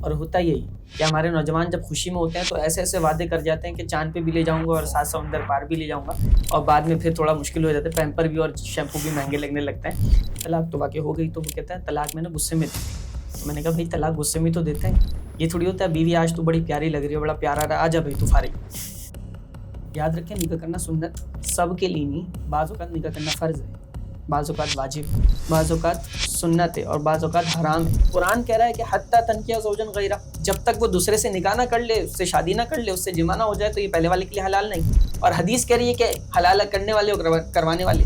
اور ہوتا یہی کہ ہمارے نوجوان جب خوشی میں ہوتے ہیں تو ایسے ایسے وعدے کر جاتے ہیں کہ چاند پہ بھی لے جاؤں گا اور 7 سمندر پار بھی لے جاؤں گا، اور بعد میں پھر تھوڑا مشکل ہو جاتا ہے، پیمپر بھی اور شیمپو بھی مہنگے لگنے لگتے ہیں۔ طلاق تو واقع ہو گئی تو وہ کہتا ہے طلاق میں نے غصے میں دی تھی۔ تو میں نے کہا بھائی طلاق غصے میں تو دیتے ہیں، یہ تھوڑی ہوتا ہے بیوی آج تو بڑی پیاری لگ رہی ہے، بڑا پیارا رہا، آجا بھائی تو فارغ۔ یاد رکھیں نکاح کرنا سنت سب کے لیے نہیں، بعض اوقات نکاح کرنا فرض ہے، بعض اوقات واجب، بعض اوقات سنت ہے اور بعض اوقات حرام ہے۔ قرآن کہہ رہا ہے کہ حتیٰ تنکیہ زوجن غیرہ، جب تک وہ دوسرے سے نکاح نہ کر لے، اس سے شادی نہ کر لے، اس سے جمع نہ ہو جائے تو یہ پہلے والے کے لیے حلال نہیں۔ اور حدیث کہہ رہی ہے کہ حلال کرنے والے اور کروانے والے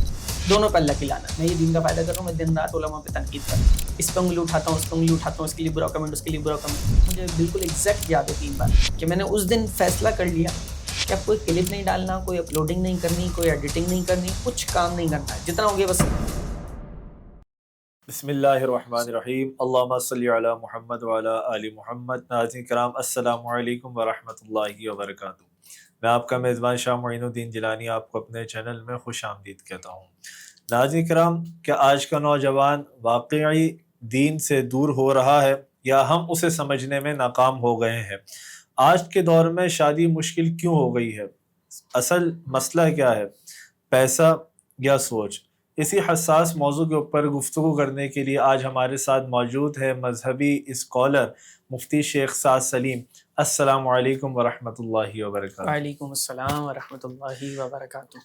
دونوں پہ اللہ کی لعنت۔ میں یہ دین کا فائدہ کر رہا ہوں، میں دن رات علماء پہ تنقید کر رہا ہوں، اس پہ انگلی اٹھاتا ہوں، اس پہ انگلی اٹھاتا ہوں، اس کے لیے برا کمنٹ، اس کے لیے برا کمنٹ۔ مجھے بالکل ایگزیکٹ یاد ہے 3 بار کہ میں نے اس دن فیصلہ کر لیا کہ اب کوئی کلپ نہیں ڈالنا، کوئی اپلوڈنگ نہیں کرنی، کوئی ایڈیٹنگ نہیں کرنی، کچھ کام نہیں کرنا ہے، جتنا ہو گیا بس۔ بسم اللہ الرحمن الرحیم، اللہم صلی علی محمد وعلی آل محمد۔ ناظرین کرام السلام علیکم ورحمۃ اللہ وبرکاتہ۔ میں آپ کا میزبان شاہ معین الدین جیلانی آپ کو اپنے چینل میں خوش آمدید کہتا ہوں۔ ناظرین کرام، کیا آج کا نوجوان واقعی دین سے دور ہو رہا ہے یا ہم اسے سمجھنے میں ناکام ہو گئے ہیں؟ آج کے دور میں شادی مشکل کیوں ہو گئی ہے؟ اصل مسئلہ کیا ہے؟ پیسہ یا سوچ؟ اسی حساس موضوع کے اوپر گفتگو کرنے کے لیے آج ہمارے ساتھ موجود ہے مذہبی اسکالر مفتی شیخ سعد سلیم۔ السلام علیکم ورحمۃ اللہ وبرکاتہ۔ وعلیکم السلام ورحمۃ اللہ وبرکاتہ۔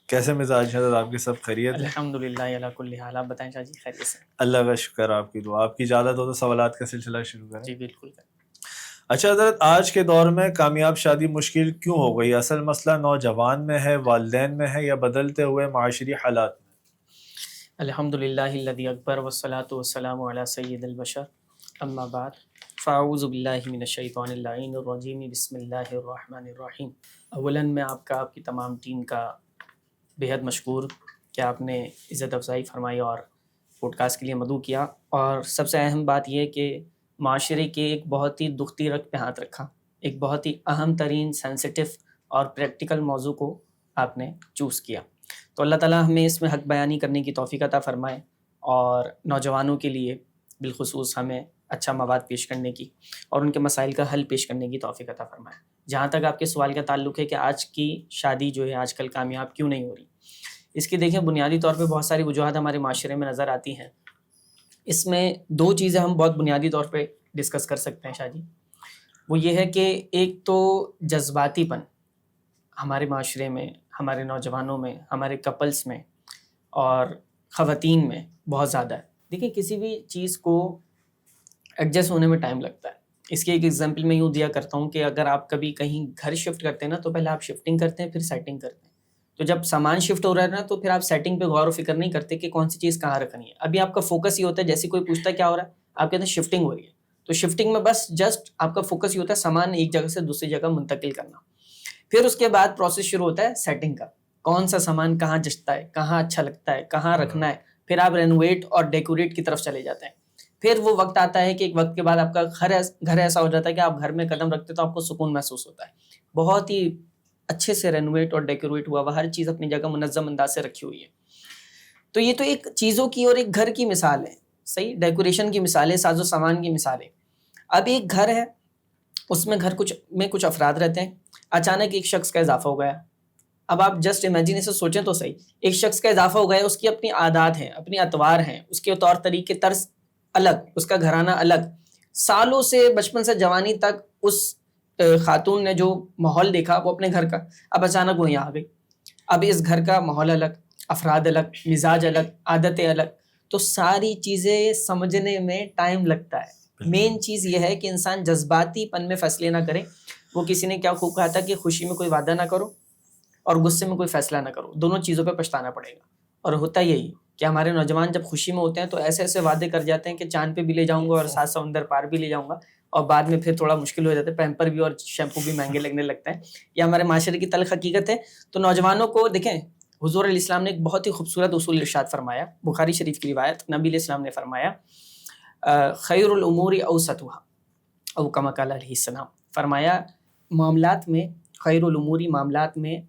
کیسے مزاج ہیں آپ کے؟ سب خیریت ہے؟ الحمدللہ علی کل حال۔ آپ بتائیں شاہ جی خیریت سے؟ اللہ کا شکر، آپ کی دعا۔ آپ کی اجازت ہو تو سوالات کا سلسلہ شروع کریں؟ جی بالکل۔ اچھا حضرت، آج کے دور میں کامیاب شادی مشکل کیوں ہو گئی؟ اصل مسئلہ نوجوان میں ہے، والدین میں ہے، یا بدلتے ہوئے معاشری حالات میں؟ الحمدللہ الذی اکبر والصلاۃ والسلام علی سید البشر، اما بعد فاعوذ باللہ من الشیطان اللعین الرجیم، بسم اللہ الرحمن الرحیم۔ اولاً میں آپ کا، آپ کی تمام ٹیم کا بےحد مشکور کہ آپ نے عزت افزائی فرمائی اور پوڈ کاسٹ کے لیے مدعو کیا، اور سب سے اہم بات یہ کہ معاشرے کے ایک بہت ہی دکھتی رگ پہ ہاتھ رکھا، ایک بہت ہی اہم ترین سینسٹیو اور پریکٹیکل موضوع کو آپ نے چوز کیا۔ تو اللہ تعالیٰ ہمیں اس میں حق بیانی کرنے کی توفیق عطا فرمائے، اور نوجوانوں کے لیے بالخصوص ہمیں اچھا مواد پیش کرنے کی اور ان کے مسائل کا حل پیش کرنے کی توفیق عطا فرمائے۔ جہاں تک آپ کے سوال کا تعلق ہے کہ آج کی شادی جو ہے آج کل کامیاب کیوں نہیں ہو رہی، اس کی دیکھیں بنیادی طور پہ بہت ساری وجوہات ہمارے معاشرے میں نظر آتی ہیں۔ اس میں 2 چیزیں ہم بہت بنیادی طور پہ ڈسکس کر سکتے ہیں شاہ جی۔ وہ یہ ہے کہ ایک تو جذباتی پن ہمارے معاشرے میں، ہمارے نوجوانوں میں، ہمارے کپلز میں اور خواتین میں بہت زیادہ ہے۔ دیکھیں کسی بھی چیز کو ایڈجسٹ ہونے میں ٹائم لگتا ہے۔ اس کی ایک ایگزامپل میں یوں دیا کرتا ہوں کہ اگر آپ کبھی کہیں گھر شفٹ کرتے ہیں نا تو پہلے آپ شفٹنگ کرتے ہیں، پھر سیٹنگ کرتے ہیں۔ تو جب سامان شفٹ ہو رہا ہے نا تو پھر آپ سیٹنگ پہ غور و فکر نہیں کرتے کہ کون سی چیز کہاں رکھنی ہے۔ ابھی آپ کا فوکس یہ ہوتا ہے، جیسے کوئی پوچھتا ہے کیا ہو رہا ہے، آپ کہتے ہیں شفٹنگ ہو رہی ہے، تو شفٹنگ میں بس جسٹ آپ کا فوکس یہ ہوتا ہے سامان ایک جگہ سے دوسری جگہ منتقل کرنا۔ پھر اس کے بعد پروسیس شروع ہوتا ہے سیٹنگ کا، کون سا سامان کہاں جچتا ہے، کہاں اچھا لگتا ہے، کہاں رکھنا ہے۔ پھر آپ رینوویٹ اور ڈیکوریٹ کی طرف چلے جاتے ہیں۔ پھر وہ وقت آتا ہے کہ ایک وقت کے بعد آپ کا گھر ایسا ہو جاتا ہے کہ آپ گھر میں قدم رکھتے تو آپ کو سکون محسوس ہوتا ہے، بہت ہی اچھے سے رینوویٹ اور ڈیکوریٹ ہوا ہوا، ہر چیز اپنی جگہ منظم انداز سے رکھی ہوئی ہے۔ تو یہ تو ایک چیزوں کی اور ایک گھر کی مثال ہے، صحیح، ڈیکوریشن کی مثال ہے، ساز و سامان کی مثال ہے۔ اب ایک گھر ہے، اس میں کچھ افراد رہتے ہیں، اچانک ایک شخص کا اضافہ ہو گیا۔ اب آپ جسٹ امیجن سے سوچیں تو صحیح، ایک شخص کا اضافہ ہو گیا، اس کی اپنی عادات ہیں، اپنی اطوار ہیں، اس کے طور طریقے طرز الگ، اس کا گھرانہ الگ، سالوں سے بچپن سے جوانی تک اس خاتون نے جو ماحول دیکھا وہ اپنے گھر کا، اب اچانک وہ یہاں آ گئی۔ اب اس گھر کا ماحول الگ، افراد الگ، مزاج الگ، عادتیں الگ، تو ساری چیزیں سمجھنے میں ٹائم لگتا ہے۔ مین چیز یہ ہے کہ انسان جذباتی پن میں فیصلے نہ کرے۔ وہ کسی نے کیا خوب کہا تھا کہ خوشی میں کوئی وعدہ نہ کرو اور غصے میں کوئی فیصلہ نہ کرو، دونوں چیزوں پہ پچھتانا پڑے گا۔ اور ہوتا یہی کہ ہمارے نوجوان جب خوشی میں ہوتے ہیں تو ایسے ایسے وعدے کر جاتے ہیں کہ چاند پہ بھی لے جاؤں گا اور 7 سمندر پار بھی لے جاؤں گا، اور بعد میں پھر تھوڑا مشکل ہو جاتا ہے، پیمپر بھی اور شیمپو بھی مہنگے لگنے لگتے ہیں۔ یہ ہمارے معاشرے کی تلخ حقیقت ہے۔ تو نوجوانوں کو دیکھیں، حضور علیہ السلام نے ایک بہت ہی خوبصورت اصول ارشاد فرمایا، بخاری شریف کی روایت، نبی علیہ السلام نے فرمایا خیر الامور اوسطها، او کما قال علیہ السلام، فرمایا معاملات میں، خیر الامور معاملات میں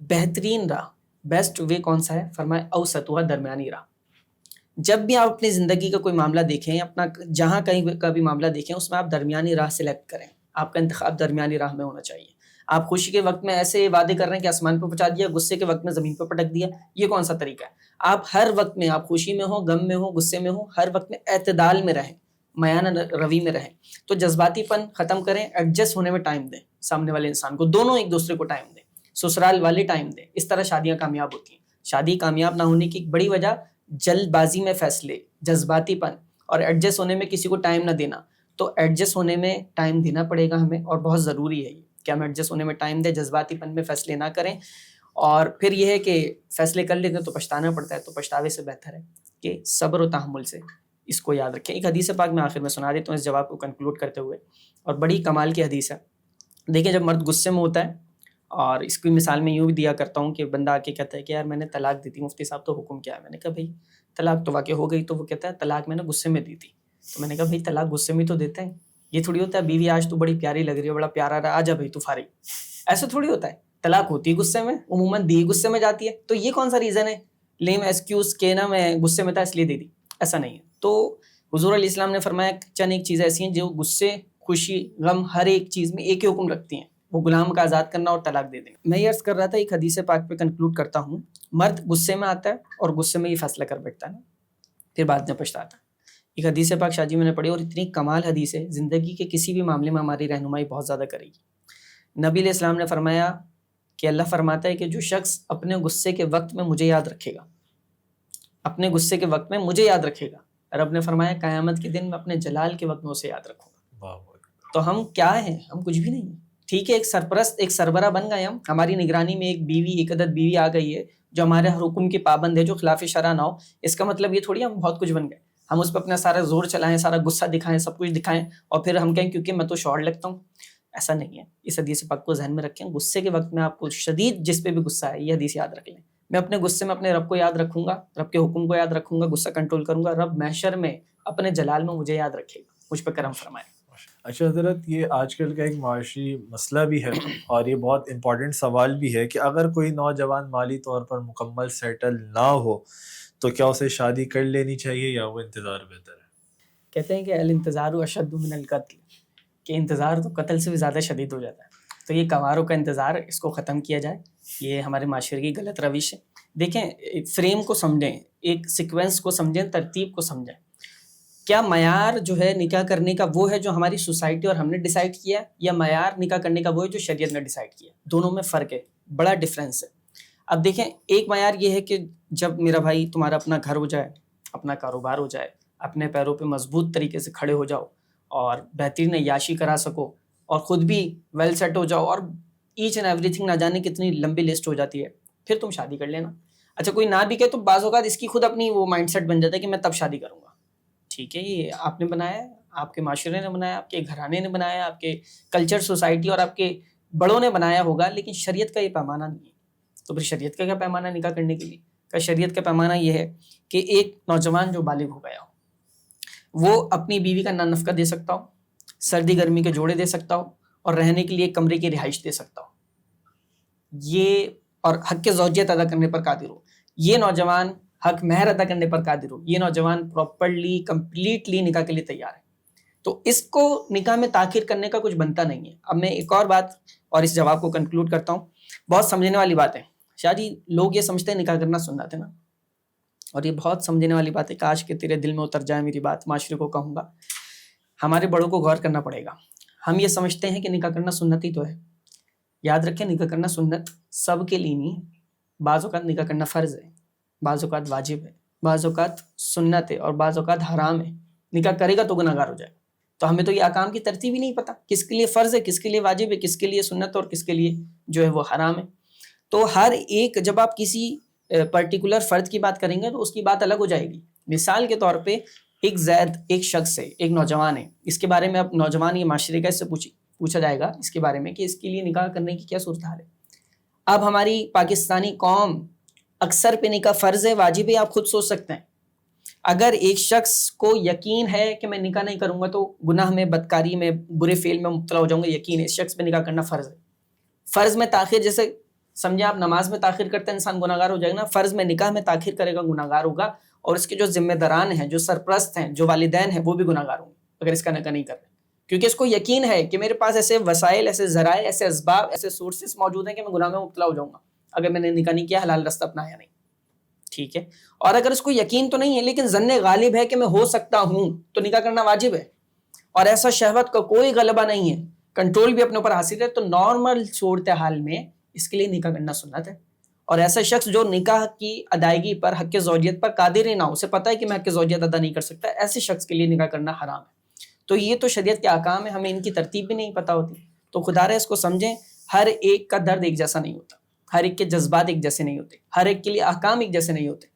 بہترین راہ، بیسٹ وے کون سا ہے؟ فرمایا اوسطها، درمیانی راہ۔ جب بھی آپ اپنی زندگی کا کوئی معاملہ دیکھیں، اپنا جہاں کہیں کا بھی معاملہ دیکھیں، اس میں آپ درمیانی راہ سلیکٹ کریں. آپ کا انتخاب درمیانی راہ میں ہونا چاہیے. آپ خوشی کے وقت میں ایسے وعدے کر رہے ہیں کہ آسمان پہ پہنچا دیا، غصے کے وقت میں زمین پہ پٹک دیا، یہ کون سا طریقہ ہے؟ آپ ہر وقت میں، آپ خوشی میں ہو، غم میں ہو، غصے میں ہو، ہر وقت میں اعتدال میں رہیں، میانہ روی میں رہیں. تو جذباتی پن ختم کریں، ایڈجسٹ ہونے میں ٹائم دیں سامنے والے انسان کو، دونوں ایک دوسرے کو ٹائم دیں، سسرال والے ٹائم دیں. اس طرح شادیاں کامیاب ہوتی ہیں. شادی کامیاب نہ ہونے کی ایک بڑی وجہ جلد بازی میں فیصلے، جذباتی پن اور ایڈجسٹ ہونے میں کسی کو ٹائم نہ دینا. تو ایڈجسٹ ہونے میں ٹائم دینا پڑے گا ہمیں، اور بہت ضروری ہے یہ کہ ہم ایڈجسٹ ہونے میں ٹائم دیں، جذباتی پن میں فیصلے نہ کریں. اور پھر یہ ہے کہ فیصلے کر لیتے ہیں تو پچھتانا پڑتا ہے، تو پچھتاوے سے بہتر ہے کہ صبر و تحمل سے اس کو یاد رکھیں. ایک حدیث پاک میں آخر میں سنا دیتا ہوں اس جواب کو کنکلوڈ کرتے ہوئے، اور بڑی کمال کی حدیث ہے. دیکھیں، جب مرد غصے میں ہوتا ہے، اور اس کی مثال میں یوں بھی دیا کرتا ہوں کہ بندہ آ کے کہتا ہے کہ یار میں نے طلاق دی تھی، مفتی صاحب تو حکم کیا ہے؟ میں نے کہا بھائی طلاق تو واقع ہو گئی. تو وہ کہتا ہے طلاق میں نے غصے میں دی تھی. تو میں نے کہا بھائی طلاق غصے میں تو دیتے ہیں، یہ تھوڑی ہوتا ہے بیوی آج تو بڑی پیاری لگ رہی ہے، بڑا پیارا رہا، آجا بھائی تو فارغ. ایسا تھوڑی ہوتا ہے. طلاق ہوتی ہے غصے میں، عموماً دی غصے میں جاتی ہے. تو یہ کون سا ریزن ہے لیم ایکسکیوز کہ نا میں غصے میں تھا اس لیے دے دی؟ ایسا نہیں ہے. تو حضور علیہ السلام نے فرمایا چند ایک چیزیں ایسی ہیں جو غصے، خوشی، غم، ہر ایک چیز میں ایک ہی حکم رکھتی ہیں، وہ غلام کا آزاد کرنا اور طلاق دے دینا. میں یہ عرض کر رہا تھا، ایک حدیث پاک پہ کنکلوڈ کرتا ہوں. مرد غصے میں آتا ہے اور غصے میں یہ فیصلہ کر بیٹھتا ہے نا، پھر بعد میں پچھتاتا ہے. ایک حدیث پاک شاہ جی میں نے پڑھی، اور اتنی کمال حدیث ہے، زندگی کے کسی بھی معاملے میں ہماری رہنمائی بہت زیادہ کرے گی. نبی علیہ السلام نے فرمایا کہ اللہ فرماتا ہے کہ جو شخص اپنے غصے کے وقت میں مجھے یاد رکھے گا، اپنے غصے کے وقت میں مجھے یاد رکھے گا، رب نے فرمایا قیامت کے دن میں اپنے جلال کے وقت میں اسے یاد رکھوں گا. تو ہم کیا ہیں؟ ہم کچھ بھی نہیں ہیں. ٹھیک ہے، ایک سرپرست، ایک سربراہ بن گئے ہم، ہماری نگرانی میں ایک بیوی، ایک عدد بیوی آ گئی ہے جو ہمارے ہر حکم کی پابند ہے، جو خلاف شرع نہ ہو. اس کا مطلب یہ تھوڑی ہم بہت کچھ بن گئے، ہم اس پہ اپنا سارا زور چلائیں، سارا غصہ دکھائیں، سب کچھ دکھائیں، اور پھر ہم کہیں کیونکہ میں تو شوہر لگتا ہوں. ایسا نہیں ہے. اس حدیث پاک کو ذہن میں رکھیں. غصے کے وقت میں آپ کو شدید جس پہ بھی غصہ ہے، یہ حدیث یاد رکھ لیں. میں اپنے غصے میں اپنے رب کو یاد رکھوں گا، رب کے حکم کو یاد رکھوں گا، غصہ کنٹرول کروں گا، رب محشر میں اپنے جلال میں مجھے یاد رکھے گا، مجھ پہ کرم فرمائے. اچھا حضرت، یہ آج کل کا ایک معاشی مسئلہ بھی ہے، اور یہ بہت امپورٹنٹ سوال بھی ہے کہ اگر کوئی نوجوان مالی طور پر مکمل سیٹل نہ ہو تو کیا اسے شادی کر لینی چاہیے یا وہ انتظار بہتر ہے؟ کہتے ہیں کہ الانتظار اشد من القتل، کہ انتظار تو قتل سے بھی زیادہ شدید ہو جاتا ہے. تو یہ کنواروں کا انتظار، اس کو ختم کیا جائے. یہ ہمارے معاشرے کی غلط روش ہے. دیکھیں، فریم کو سمجھیں، ایک سیکوینس کو سمجھیں، ترتیب کو سمجھیں. کیا معیار جو ہے نکاح کرنے کا وہ ہے جو ہماری سوسائٹی اور ہم نے ڈیسائیڈ کیا، یا معیار نکاح کرنے کا وہ ہے جو شریعت نے ڈیسائیڈ کیا؟ دونوں میں فرق ہے، بڑا ڈفرینس ہے. اب دیکھیں، ایک معیار یہ ہے کہ جب میرا بھائی تمہارا اپنا گھر ہو جائے، اپنا کاروبار ہو جائے، اپنے پیروں پہ مضبوط طریقے سے کھڑے ہو جاؤ، اور بہترین عیاشی کرا سکو، اور خود بھی ویل سیٹ ہو جاؤ، اور ایچ اینڈ ایوری تھنگ نہ جانے کتنی لمبی لسٹ ہو جاتی ہے، پھر تم شادی کر لینا. اچھا، کوئی نہ بھی کہے تو بعض اوقات اس کی خود اپنی وہ مائنڈ سیٹ بن جاتا ہے کہ میں تب شادی کروں گا. ٹھیک ہے، یہ آپ نے بنایا ہے، آپ کے معاشرے نے بنایا، آپ کے گھرانے نے بنایا، آپ کے کلچر، سوسائٹی اور آپ کے بڑوں نے بنایا ہوگا، لیکن شریعت کا یہ پیمانہ نہیں ہے. تو پھر شریعت کا کیا پیمانہ نکاح کرنے کے لیے؟ کہ شریعت کا پیمانہ یہ ہے کہ ایک نوجوان جو بالغ ہو گیا ہو، وہ اپنی بیوی کا نفقہ دے سکتا ہو، سردی گرمی کے جوڑے دے سکتا ہو، اور رہنے کے لیے ایک کمرے کی رہائش دے سکتا ہو، یہ، اور حق کے زوجیت ادا کرنے پر قادر ہو. یہ نوجوان حق مہر ادا کرنے پر قادر ہو، یہ نوجوان پراپرلی کمپلیٹلی نکاح کے لیے تیار ہے. تو اس کو نکاح میں تاخیر کرنے کا کچھ بنتا نہیں ہے. اب میں ایک اور بات، اور اس جواب کو کنکلوڈ کرتا ہوں، بہت سمجھنے والی بات ہے. شاہ جی، لوگ یہ سمجھتے ہیں نکاح کرنا سنت ہے نا، اور یہ بہت سمجھنے والی بات ہے. کاش کہ تیرے دل میں اتر جائے میری بات، معاشرے کو کہوں گا. ہمارے بڑوں کو غور کرنا پڑے گا. ہم یہ سمجھتے ہیں کہ نکاح کرنا سنت ہی تو ہے. یاد رکھیں، نکاح کرنا سنت سب کے لیے نہیں ہے. بعض اوقات نکاح کرنا فرض ہے، بعض اوقات واجب ہے، بعض اوقات سنت ہے، اور بعض اوقات حرام ہے. نکاح کرے گا تو گناہ گار ہو جائے گا. تو ہمیں تو یہ احکام کی ترتیب ہی نہیں پتہ، کس کے لیے فرض ہے، کس کے لیے واجب ہے، کس کے لیے سنت اور کس کے لیے جو ہے وہ حرام ہے. تو ہر ایک، جب آپ کسی پرٹیکولر فرد کی بات کریں گے تو اس کی بات الگ ہو جائے گی. مثال کے طور پہ ایک زید، ایک شخص ہے، ایک نوجوان ہے، اس کے بارے میں اب نوجوان یہ معاشرے کا اس سے پوچھا جائے گا اس کے بارے میں کہ اس کے لیے نکاح کرنے کی کیا صورتحال ہے. اب ہماری پاکستانی قوم اکثر پہ نکاح فرض ہے، واجب ہے، آپ خود سوچ سکتے ہیں. اگر ایک شخص کو یقین ہے کہ میں نکاح نہیں کروں گا تو گناہ میں، بدکاری میں، برے فعل میں مبتلا ہو جاؤں گا، یقین ہے اس شخص پہ نکاح کرنا فرض ہے. فرض میں تاخیر، جیسے سمجھیں آپ نماز میں تاخیر کرتے ہیں انسان گناہگار ہو جائے گا نا، فرض میں نکاح میں تاخیر کرے گا گناہگار ہوگا. اور اس کے جو ذمہ داران ہیں، جو سرپرست ہیں، جو والدین ہیں، وہ بھی گناہ گار ہوں گے اگر اس کا نکاح نہیں کر رہے، کیونکہ اس کو یقین ہے کہ میرے پاس ایسے وسائل، ایسے ذرائع، ایسے اسباب، ایسے سورسز موجود ہیں کہ میں گناہ میں مبتلا ہو جاؤں گا اگر میں نے نکاح نہیں کیا، حلال رستہ اپنایا نہیں. ٹھیک ہے. اور اگر اس کو یقین تو نہیں ہے لیکن ظن غالب ہے کہ میں ہو سکتا ہوں، تو نکاح کرنا واجب ہے. اور ایسا شہوت کا کوئی غلبہ نہیں ہے، کنٹرول بھی اپنے اوپر حاصل ہے، تو نارمل صورتحال میں اس کے لیے نکاح کرنا سنت ہے. اور ایسا شخص جو نکاح کی ادائیگی پر، حق زوجیت پر قادر ہی نہ ہو، اسے پتہ ہے کہ میں حق زوجیت ادا نہیں کر سکتا، ایسے شخص کے لیے نکاح کرنا حرام ہے. تو یہ تو شریعت کے احکام ہیں، ہمیں ان کی ترتیب بھی نہیں پتہ ہوتی. تو خدا رہے اس کو سمجھیں، ہر ایک کا درد ایک جیسا نہیں ہوتا، ہر ایک کے جذبات ایک جیسے نہیں ہوتے، ہر ایک کے لیے احکام ایک جیسے نہیں ہوتے.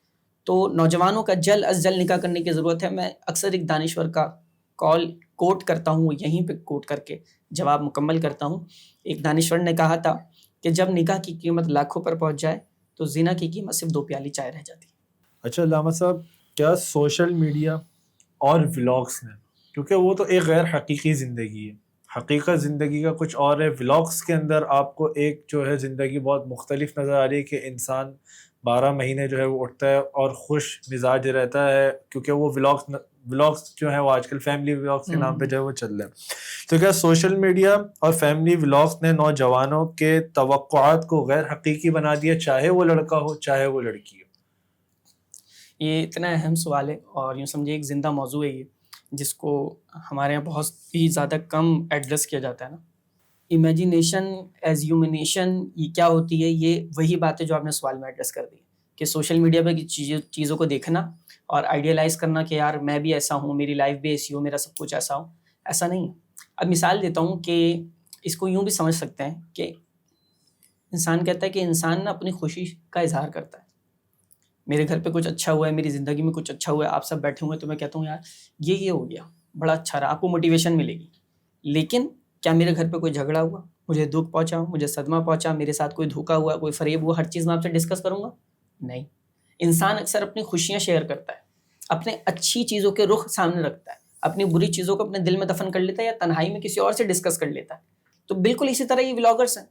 تو نوجوانوں کا جلد از جلد نکاح کرنے کی ضرورت ہے. میں اکثر ایک دانشور کا کال کوٹ کرتا ہوں، وہ یہیں پہ کوٹ کر کے جواب مکمل کرتا ہوں. ایک دانشور نے کہا تھا کہ جب نکاح کی قیمت لاکھوں پر پہنچ جائے تو زنا کی قیمت صرف 2 پیالی چائے رہ جاتی ہے. اچھا علامہ صاحب، کیا سوشل میڈیا اور ولاگس نے، کیونکہ وہ تو ایک غیر حقیقی زندگی ہے، حقیقت زندگی کا کچھ اور ہے. ولاگس کے اندر آپ کو ایک جو ہے زندگی بہت مختلف نظر آ رہی ہے کہ انسان 12 مہینے جو ہے وہ اٹھتا ہے اور خوش مزاج رہتا ہے، کیونکہ وہ ولاگس جو ہے وہ آج کل فیملی ولاگس کے نام پہ جو ہے وہ چل رہے ہیں. تو کیا سوشل میڈیا اور فیملی ولاگس نے نوجوانوں کے توقعات کو غیر حقیقی بنا دیا، چاہے وہ لڑکا ہو چاہے وہ لڑکی ہو؟ یہ اتنا اہم سوال ہے اور یوں سمجھے ایک زندہ موضوع ہے یہ، جس کو ہمارے یہاں بہت ہی زیادہ کم ایڈریس کیا جاتا ہے نا. امیجینیشن ایز ہیومنیشن یہ کیا ہوتی ہے؟ یہ وہی بات ہے جو آپ نے سوال میں ایڈریس کر دی کہ سوشل میڈیا پہ چیزوں کو دیکھنا اور آئیڈیالائز کرنا کہ یار میں بھی ایسا ہوں، میری لائف بھی ایسی ہو، میرا سب کچھ ایسا ہو. ایسا نہیں ہے. اب مثال دیتا ہوں کہ اس کو یوں بھی سمجھ سکتے ہیں کہ انسان کہتا ہے کہ انسان نا اپنی خوشی کا اظہار کرتا ہے. میرے گھر پہ کچھ اچھا ہوا ہے، میری زندگی میں کچھ اچھا ہوا ہے، آپ سب بیٹھے ہوئے ہیں تو میں کہتا ہوں یار یہ ہو گیا، بڑا اچھا رہا، آپ کو موٹیویشن ملے گی. لیکن کیا میرے گھر پہ کوئی جھگڑا ہوا، مجھے دکھ پہنچا، مجھے صدمہ پہنچا، میرے ساتھ کوئی دھوکا ہوا، کوئی فریب ہوا، ہر چیز میں آپ سے ڈسکس کروں گا؟ نہیں. انسان اکثر اپنی خوشیاں شیئر کرتا ہے، اپنے اچھی چیزوں کے رخ سامنے رکھتا ہے، اپنی بری چیزوں کو اپنے دل میں دفن کر لیتا ہے یا تنہائی میں کسی اور سے ڈسکس کر لیتا ہے. تو بالکل اسی طرح یہ ولاگرس ہیں.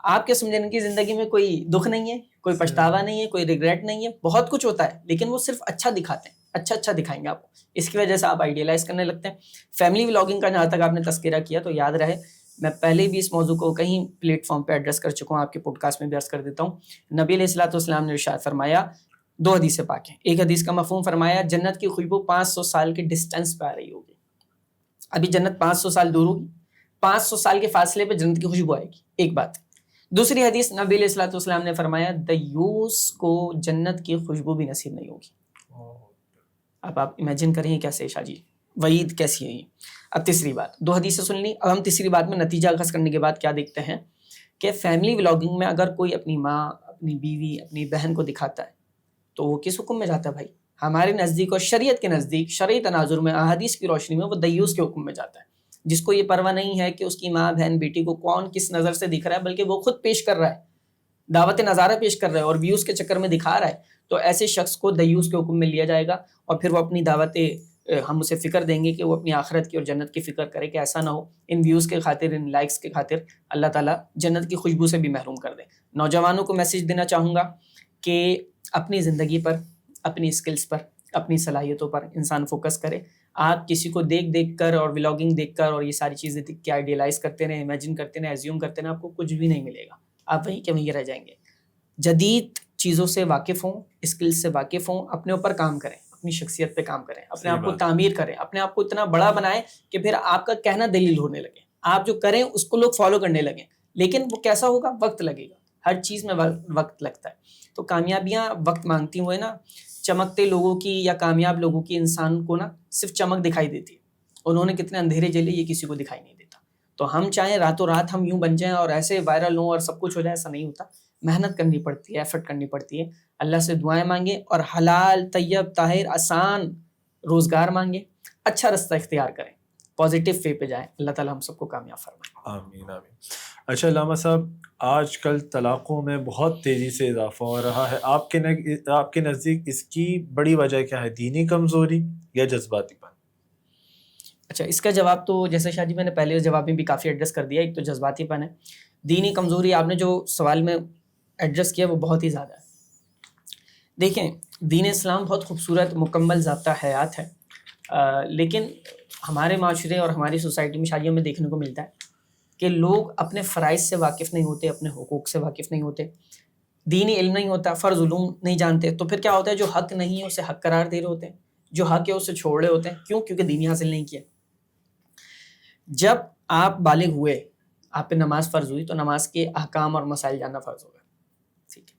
آپ کے سمجھنے کی زندگی میں کوئی دکھ نہیں ہے، کوئی پچھتاوا نہیں ہے، کوئی ریگریٹ نہیں ہے، بہت کچھ ہوتا ہے لیکن وہ صرف اچھا دکھاتے ہیں، اچھا دکھائیں گے آپ کو. اس کی وجہ سے آپ آئیڈیالائز کرنے لگتے ہیں. فیملی ولاگنگ کا جہاں تک آپ نے تذکرہ کیا تو یاد رہے میں پہلے بھی اس موضوع کو کہیں پلیٹ فارم پہ ایڈریس کر چکا ہوں، آپ کے پوڈ کاسٹ میں بھی عرض کر دیتا ہوں. نبی علیہ الصلوۃ والسلام نے ارشاد فرمایا، 2 حدیث پاک ہیں. ایک حدیث کا مفہوم فرمایا جنت کی خوشبو 500 سال کے ڈسٹینس پہ آ رہی ہوگی. ابھی جنت 500 سال دور ہوگی، 500 سال کے فاصلے پہ جنت کی خوشبو آئے گی. ایک بات. دوسری حدیث نبی علیہ الصلوۃ والسلام نے فرمایا دیوس کو جنت کی خوشبو بھی نصیب نہیں ہوگی. اب آپ امیجن کریں کیسے شاہ جی، وعید کیسی ہے یہ. اب تیسری بات، 2 حدیثیں سن لی. اب ہم تیسری بات میں نتیجہ اخذ کرنے کے بعد کیا دیکھتے ہیں کہ فیملی ولاگنگ میں اگر کوئی اپنی ماں، اپنی بیوی، اپنی بہن کو دکھاتا ہے تو وہ کس حکم میں جاتا ہے بھائی؟ ہمارے نزدیک اور شریعت کے نزدیک، شرعی تناظر میں، احادیث کی روشنی میں وہ دیوس کے حکم میں جاتا ہے. جس کو یہ پرواہ نہیں ہے کہ اس کی ماں، بہن، بیٹی کو کون کس نظر سے دکھ رہا ہے، بلکہ وہ خود پیش کر رہا ہے، دعوت نظارہ پیش کر رہا ہے اور ویوز کے چکر میں دکھا رہا ہے، تو ایسے شخص کو دیوس کے حکم میں لیا جائے گا. اور پھر وہ اپنی دعوت، ہم اسے فکر دیں گے کہ وہ اپنی آخرت کی اور جنت کی فکر کرے کہ ایسا نہ ہو ان ویوز کے خاطر، ان لائکس کے خاطر اللہ تعالیٰ جنت کی خوشبو سے بھی محروم کر دے. نوجوانوں کو میسج دینا چاہوں گا کہ اپنی زندگی پر، اپنی اسکلز پر، اپنی صلاحیتوں پر انسان فوکس کرے. آپ کسی کو دیکھ کر اور ولاگنگ دیکھ کر اور یہ ساری چیزیں دیکھ کے آئیڈیالائز کرتے رہیں، امیجن کرتے رہیں، ایزیوم کرتے رہیں، آپ کو کچھ بھی نہیں ملے گا. آپ وہیں کے وہیں رہ جائیں گے. جدید چیزوں سے واقف ہوں، اسکلز سے واقف ہوں، اپنے اوپر کام کریں، اپنی شخصیت پہ کام کریں، اپنے آپ کو تعمیر کریں، اپنے آپ کو اتنا بڑا بنائیں کہ پھر آپ کا کہنا دلیل ہونے لگے. آپ جو کریں اس کو لوگ فالو کرنے لگیں. لیکن وہ کیسا ہوگا؟ وقت لگے گا. ہر چیز میں وقت لگتا ہے. تو کامیابیاں وقت مانگتی ہوئے نا، چمکتے لوگوں کی یا کامیاب لوگوں کی انسان کو نا صرف چمک دکھائی دیتی ہے، انہوں نے کتنے اندھیرے جھیلے یہ کسی کو دکھائی نہیں دیتا. تو ہم چاہیں راتوں رات ہم یوں بن جائیں اور ایسے وائرل ہوں اور سب کچھ ہو جائے، ایسا نہیں ہوتا. محنت کرنی پڑتی ہے، ایفرٹ کرنی پڑتی ہے. اللہ سے دعائیں مانگیں اور حلال، طیب، طاہر، آسان روزگار مانگیں، اچھا رستہ اختیار کریں، پازیٹیو وے پہ جائیں. اللہ تعالیٰ ہم سب کو کامیاب فرمائے. آمین آمین. اچھا علامہ صاحب، آج کل طلاقوں میں بہت تیزی سے اضافہ ہو رہا ہے. آپ کے نزدیک اس کی بڑی وجہ کیا ہے؟ دینی کمزوری یا جذباتی پن؟ اچھا، اس کا جواب تو جیسے شاہ جی میں نے پہلے جواب میں بھی کافی ایڈریس کر دیا. ایک تو جذباتی پن ہے. دینی کمزوری آپ نے جو سوال میں ایڈریس کیا وہ بہت ہی زیادہ ہے. دیکھیں دین اسلام بہت خوبصورت مکمل ضابطہ حیات ہے، لیکن ہمارے معاشرے اور ہماری سوسائٹی میں شادیوں میں دیکھنے کو ملتا ہے کہ لوگ اپنے فرائض سے واقف نہیں ہوتے، اپنے حقوق سے واقف نہیں ہوتے، دینی علم نہیں ہوتا، فرض علوم نہیں جانتے، تو پھر کیا ہوتا ہے جو حق نہیں ہے اسے حق قرار دے رہے ہوتے ہیں، جو حق ہے اسے چھوڑ رہے ہوتے ہیں. کیوں؟ کیونکہ دینی حاصل نہیں کیا. جب آپ بالغ ہوئے، آپ پہ نماز فرض ہوئی، تو نماز کے احکام اور مسائل جاننا فرض ہوگا. ٹھیک ہے،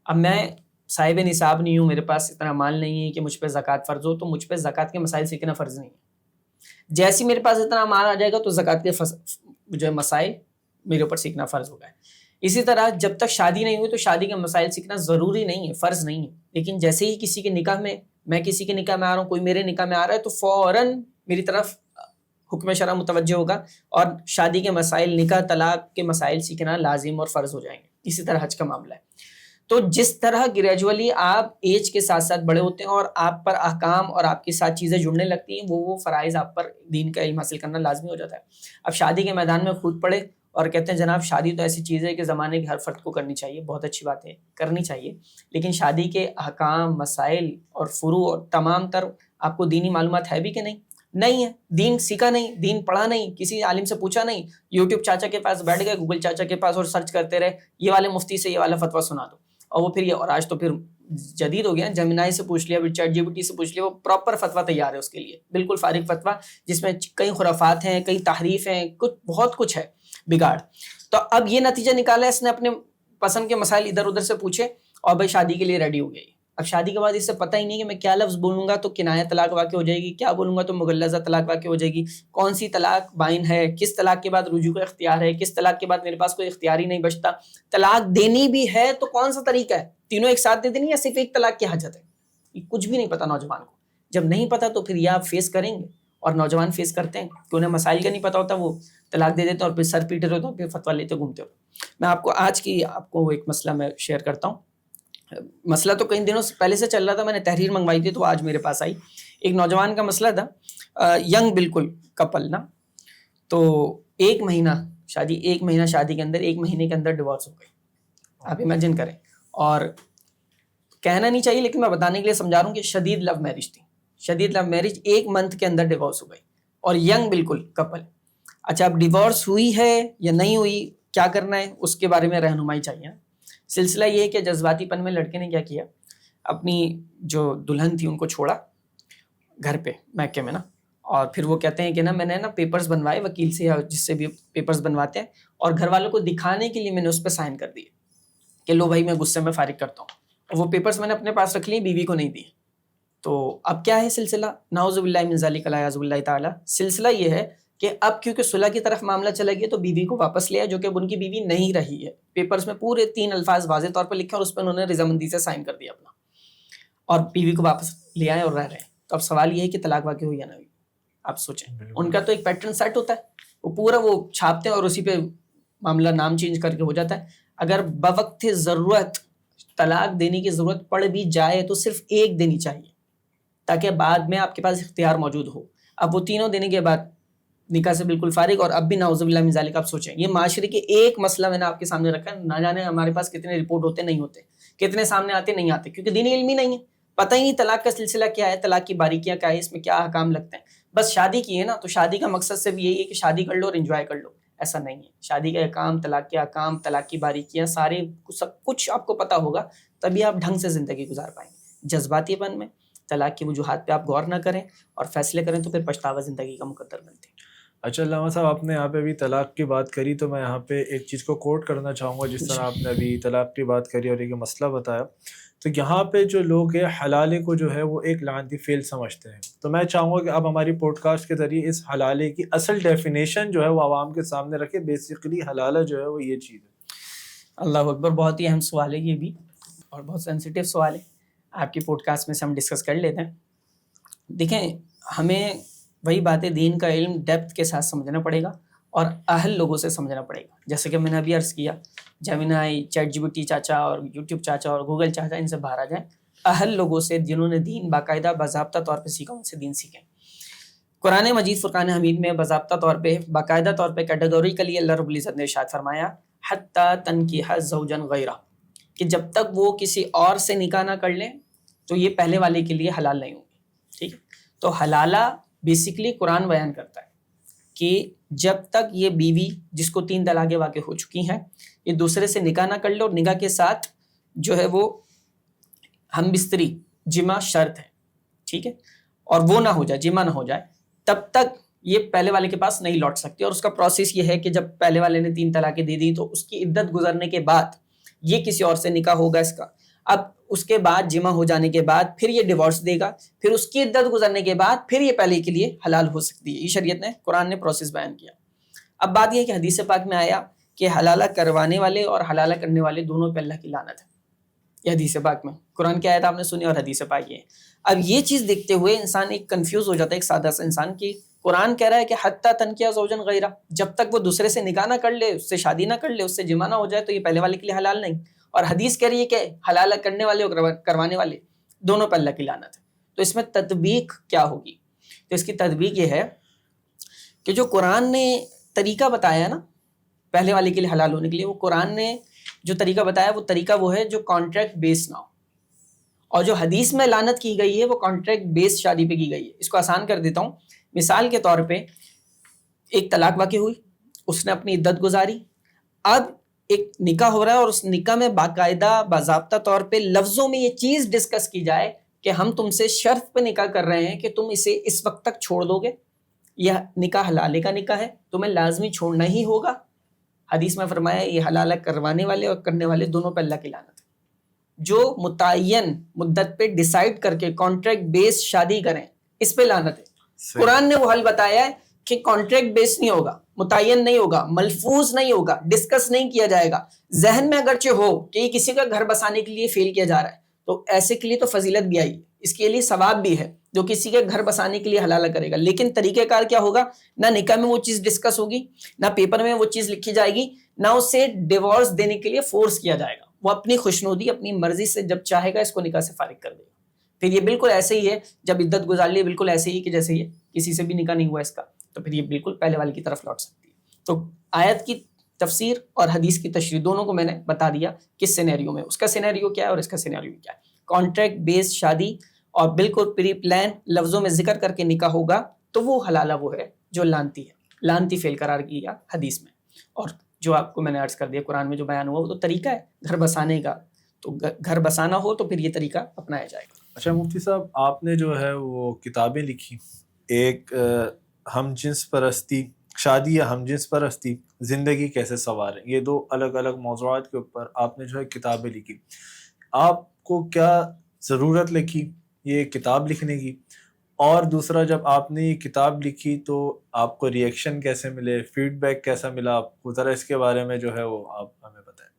اب میں صاحب نصاب نہیں ہوں، میرے پاس اتنا مال نہیں ہے کہ مجھ پہ زکوٰۃ فرض ہو، تو مجھ پہ زکوٰۃ کے مسائل سیکھنا فرض نہیں ہے. جیسے میرے پاس اتنا مال آ جائے گا تو زکوٰۃ کے جو ہے مسائل میرے اوپر سیکھنا فرض ہوگا. اسی طرح جب تک شادی نہیں ہوئی تو شادی کے مسائل سیکھنا ضروری نہیں ہے، فرض نہیں ہے. لیکن جیسے ہی کسی کے نکاح میں کسی کے نکاح میں آ رہا ہوں، کوئی میرے نکاح میں آ رہا ہے، تو فوراً میری طرف حکم شرع متوجہ ہوگا اور شادی کے مسائل، نکاح طلاق کے مسائل سیکھنا لازم اور فرض ہو جائیں گے. اسی طرح حج کا معاملہ ہے. تو جس طرح گریجولی آپ ایج کے ساتھ ساتھ بڑے ہوتے ہیں اور آپ پر احکام اور آپ کے ساتھ چیزیں جڑنے لگتی ہیں، وہ فرائض آپ پر دین کا علم حاصل کرنا لازمی ہو جاتا ہے. اب شادی کے میدان میں خود پڑے اور کہتے ہیں جناب شادی تو ایسی چیز ہے کہ زمانے کے ہر فرد کو کرنی چاہیے. بہت اچھی بات ہے، کرنی چاہیے، لیکن شادی کے احکام، مسائل اور فروع اور تمام تر آپ کو دینی معلومات ہے بھی کہ نہیں ہے. دین سیکھا نہیں، دین پڑھا نہیں، کسی عالم سے پوچھا نہیں، یوٹیوب چاچا کے پاس بیٹھ گئے، گوگل چاچا کے پاس اور سرچ کرتے رہے یہ والے مفتی سے یہ والا فتویٰ سنا دو. اور وہ پھر یہ، اور آج تو پھر جدید ہو گیا، جیمنائی سے پوچھ لیا، چیٹ جی پی ٹی سے پوچھ لیا، وہ پراپر فتویٰ تیار ہے اس کے لیے، بالکل فارغ فتویٰ، جس میں کئی خرافات ہیں، کئی تحریف ہیں، بہت کچھ ہے بگاڑ. تو اب یہ نتیجہ نکالا ہے، اس نے اپنے پسند کے مسائل ادھر ادھر سے پوچھے اور بھائی شادی کے لیے ریڈی ہو گئی. اب شادی کے بعد اس سے پتہ ہی نہیں کہ میں کیا لفظ بولوں گا تو کنایہ طلاق واقع ہو جائے گی، کیا بولوں گا تو مغلظہ طلاق واقع ہو جائے گی، کون سی طلاق بائن ہے، کس طلاق کے بعد رجوع کا اختیار ہے، کس طلاق کے بعد میرے پاس کوئی اختیار ہی نہیں بچتا، طلاق دینی بھی ہے تو کون سا طریقہ ہے، تینوں ایک ساتھ دے دینی یا صرف ایک طلاق کی حاجت ہے. یہ کچھ بھی نہیں پتا نوجوان کو. جب نہیں پتا تو پھر یہ آپ فیس کریں گے، اور نوجوان فیس کرتے ہیں کہ انہیں مسائل کا نہیں پتا ہوتا، وہ طلاق دے دیتے ہیں اور پھر سر پیٹے رہتے ہیں، پھر فتویٰ لیتے گھومتے ہو. میں آپ کو آج کی ایک مسئلہ میں شیئر کرتا ہوں. مسئلہ تو کئی دنوں سے پہلے سے چل رہا تھا، میں نے تحریر منگوائی تھی تو آج میرے پاس آئی. ایک نوجوان کا مسئلہ تھا، ینگ بالکل کپل نا، تو ایک مہینہ شادی کے اندر 1 مہینے کے اندر ڈیورس ہو گئی. آپ امیجن کریں. اور کہنا نہیں چاہیے لیکن میں بتانے کے لیے سمجھا رہا ہوں کہ شدید لو میرج تھی. شدید لو میرج 1 منتھ کے اندر ڈیورس ہو گئی اور ینگ بالکل کپل. اچھا اب ڈیورس ہوئی ہے یا نہیں ہوئی، کیا کرنا ہے اس کے بارے میں رہنمائی چاہیے. سلسلہ یہ ہے کہ جذباتی پن میں لڑکے نے کیا کیا، اپنی جو دلہن تھی ان کو چھوڑا گھر پہ میکے میں نا، اور پھر وہ کہتے ہیں کہ نا میں نے نا پیپرز بنوائے وکیل سے یا جس سے بھی پیپرز بنواتے ہیں، اور گھر والوں کو دکھانے کے لیے میں نے اس پہ سائن کر دیے کہ لو بھائی میں غصے میں فارغ کرتا ہوں. اور وہ پیپرز میں نے اپنے پاس رکھ لیے، بیوی کو نہیں دیے. تو اب کیا ہے سلسلہ، نعوذ باللہ من ذالک والعیاذ باللہ تعالی. سلسلہ یہ ہے کہ اب کیونکہ صلح کی طرف معاملہ چلا گیا تو بیوی کو واپس لیا، جو کہ ان کی بیوی نہیں رہی ہے. پیپرز میں پورے 3 الفاظ واضح طور پر لکھے اور اس پہ انہوں نے رضامندی سے سائن کر دیا اپنا، اور بیوی کو واپس لے آئے اور رہ رہے ہیں. تو اب سوال یہ ہے کہ طلاق واقع ہوئی یا نہ ہوئی. آپ سوچیں، ان کا تو ایک پیٹرن سیٹ ہوتا ہے، وہ پورا وہ چھاپتے ہیں اور اسی پہ معاملہ نام چینج کر کے ہو جاتا ہے. اگر بوقت ضرورت طلاق دینے کی ضرورت پڑ بھی جائے تو صرف 1 دینی چاہیے تاکہ بعد میں آپ کے پاس اختیار موجود ہو. اب وہ 3 دینے کے بعد نکاح سے بالکل فارغ، اور اب بھی نعوذ باللہ من ذالک. آپ سوچیں، یہ معاشرے کے ایک مسئلہ میں نے آپ کے سامنے رکھا ہے، نہ جانے ہمارے پاس کتنے رپورٹ ہوتے نہیں ہوتے، کتنے سامنے آتے نہیں آتے، کیونکہ دینی علم ہی نہیں ہے، پتہ ہی نہیں طلاق کا سلسلہ کیا ہے، طلاق کی باریکیاں کیا ہے، اس میں کیا احکام لگتے ہیں. بس شادی کی ہے نا، تو شادی کا مقصد صرف یہی ہے کہ شادی کر لو اور انجوائے کر لو. ایسا نہیں ہے. شادی کا احکام، طلاق کے احکام، طلاق کی باریکیاں، سارے سب کچھ آپ کو پتہ ہوگا، تبھی آپ ڈھنگ سے زندگی گزار پائیں گے. جذباتی پن میں طلاق کی وجوہات پہ آپ غور نہ کریں اور فیصلے کریں تو پھر پچھتاوا زندگی کا مقدر بنتے ہیں. اچھا علامہ صاحب، آپ نے یہاں پہ ابھی طلاق کی بات کری تو میں یہاں پہ ایک چیز کو کوٹ کرنا چاہوں گا. جس طرح آپ نے ابھی طلاق کی بات کری اور ایک مسئلہ بتایا، تو یہاں پہ جو لوگ ہیں حلالے کو جو ہے وہ ایک لعنتی فعل سمجھتے ہیں. تو میں چاہوں گا کہ اب ہماری پوڈ کاسٹ کے ذریعے اس حلالے کی اصل ڈیفینیشن جو ہے وہ عوام کے سامنے رکھے. بیسیکلی حلالہ جو ہے وہ یہ چیز ہے. اللہ اکبر، بہت ہی اہم سوال ہے یہ بھی، اور بہت سینسیٹیو سوال ہے. آپ کی پوڈ کاسٹ میں سے ہم ڈسکس کر لیتے ہیں. دیکھیں، ہمیں وہی باتیں دین کا علم ڈیپتھ کے ساتھ سمجھنا پڑے گا اور اہل لوگوں سے سمجھنا پڑے گا. جیسے کہ میں نے ابھی عرض کیا، جیمنائی، چیٹ جی پی ٹی چاچا اور یوٹیوب چاچا اور گوگل چاچا، ان سے باہر آ جائیں. اہل لوگوں سے، جنہوں نے دین باقاعدہ باضابطہ طور پہ سیکھا، ان سے دین سیکھیں. قرآن مجید فرقان حمید میں باضابطہ طور پہ، باقاعدہ طور پہ، کیٹیگوریکلی اللہ رب العزت نے ارشاد فرمایا حتی تنکیح زوجا غیرہ، کہ جب تک وہ کسی اور سے نکاح نہ کر لیں تو یہ پہلے والے کے لیے حلال نہیں ہوں گے. ٹھیک ہے. تو حلالہ بیسیکلی قرآن بیان کرتا ہے کہ جب تک یہ بیوی جس کو 3 طلاقیں واقع ہو چکی ہیں یہ دوسرے سے نکاح نہ کر لے اور نکاح کے ساتھ جو ہے وہ ہم بستری جمع شرط ہے. ٹھیک ہے. اور وہ نہ ہو جائے، جمع نہ ہو جائے، تب تک یہ پہلے والے کے پاس نہیں لوٹ سکتی. اور اس کا پروسیس یہ ہے کہ جب پہلے والے نے 3 طلاقیں دے دی تو اس کی عدت گزرنے کے بعد یہ کسی اور سے نکاح ہوگا اس کا. اب اس کے بعد جمع ہو جانے کے بعد پھر یہ ڈیورس دے گا، پھر اس کی عدت گزرنے کے بعد پھر یہ پہلے کے لیے حلال ہو سکتی ہے. یہ شریعت نے، قرآن نے پروسیس بیان کیا. اب بات یہ ہے کہ حدیث پاک میں آیا کہ حلالہ کروانے والے اور حلالہ کرنے والے دونوں پہ اللہ کی لعنت ہے. یہ حدیث پاک میں، قرآن کی آیت آپ نے سنی اور حدیث پاک یہ ہے. اب یہ چیز دیکھتے ہوئے انسان ایک کنفیوز ہو جاتا ہے، ایک سادہ سا انسان کی قرآن کہہ رہا ہے کہ حتی تنکیہ زوجن غیرہ، جب تک وہ دوسرے سے نکاح نہ کر لے، اس سے شادی نہ کر لے، اس سے جمع نہ ہو جائے تو یہ پہلے والے کے لیے حلال نہیں. اور حدیث کہہ رہی ہے کہ حلالہ کرنے والے اور کروانے والے دونوں پہ اللہ کی لعنت ہے. تو اس میں تطبیق کیا ہوگی؟ تو اس کی تطبیق یہ ہے کہ جو قرآن نے طریقہ بتایا ہے نا پہلے والے کے لیے حلال ہونے کے لیے، وہ قرآن نے جو طریقہ بتایا وہ طریقہ وہ ہے جو کانٹریکٹ بیس نہ ہو. اور جو حدیث میں لعنت کی گئی ہے وہ کانٹریکٹ بیس شادی پہ کی گئی ہے. اس کو آسان کر دیتا ہوں. مثال کے طور پہ ایک طلاق واقع ہوئی، اس نے اپنی عدت گزاری، اب ایک نکاح ہو رہا ہے اور اس نکاح میں باقاعدہ باضابطہ طور پہ لفظوں میں یہ چیز ڈسکس کی جائے کہ ہم تم سے شرط پہ نکاح کر رہے ہیں کہ تم اسے اس وقت تک چھوڑ دو گے. یہ نکاح حلالے کا نکاح ہے، تمہیں لازمی چھوڑنا ہی ہوگا. حدیث میں فرمایا یہ حلالہ کروانے والے اور کرنے والے دونوں پہ اللہ کی لعنت ہے. جو متعین مدت پہ ڈیسائیڈ کر کے کانٹریکٹ بیس شادی کریں اس پہ لعنت ہے. قرآن نے وہ حل بتایا ہے کہ کانٹریکٹ بیس نہیں ہوگا، متعین نہیں ہوگا، ملفوظ نہیں ہوگا، ڈسکس نہیں کیا جائے گا. ذہن میں اگرچہ ہو کہ یہ کسی کا گھر بسانے کے لیے فیل کیا جا رہا ہے تو ایسے کے لیے تو فضیلت بھی آئی ہے، اس کے لیے ثواب بھی ہے جو کسی کے گھر بسانے کے لیے حلالہ کرے گا. لیکن طریقہ کار کیا ہوگا؟ نہ نکاح میں وہ چیز ڈسکس ہوگی، نہ پیپر میں وہ چیز لکھی جائے گی، نہ اسے ڈیورس دینے کے لیے فورس کیا جائے گا. وہ اپنی خوشنودی اپنی مرضی سے جب چاہے گا اس کو نکاح سے فارغ کر دے گا. پھر یہ بالکل ایسے ہی ہے جب عدت گزار لی، بالکل ایسے ہی کہ جیسے یہ کسی سے بھی نکاح نہیں ہوا اس کا، تو پھر یہ بالکل پہلے والے کی طرف لوٹ سکتی ہے. تو آیت کی تفسیر اور حدیث کی تشریح دونوں کو میں نے بتا دیا کس سینیریو میں، اس کا سینیریو کیا ہے اور اس کا سینیریو کیا ہے. کانٹریکٹ بیس شادی اور بالکل پری پلان لفظوں میں ذکر کر کے نکاح ہوگا تو وہ حلالہ وہ ہے جو لانتی ہے، لانتی فعل قرار کیا حدیث میں. اور جو آپ کو میں نے عرض کر دیا قرآن میں جو بیان ہوا وہ تو طریقہ ہے گھر بسانے کا، تو گھر بسانا ہو تو پھر یہ طریقہ اپنایا جائے گا. اچھا مفتی صاحب، آپ نے جو ہے وہ کتابیں لکھی، ایک ہم جنس پرستی، شادی یا ہم جنس پرستی، زندگی کیسے سنواریں، یہ 2 الگ الگ موضوعات کے اوپر آپ نے جو ہے کتابیں لکھی. آپ کو کیا ضرورت لکھی یہ کتاب لکھنے کی؟ اور دوسرا، جب آپ نے یہ کتاب لکھی تو آپ کو ریئیکشن کیسے ملے، فیڈ بیک کیسا ملا آپ کو؟ ذرا اس کے بارے میں جو ہے وہ آپ ہمیں بتائیں.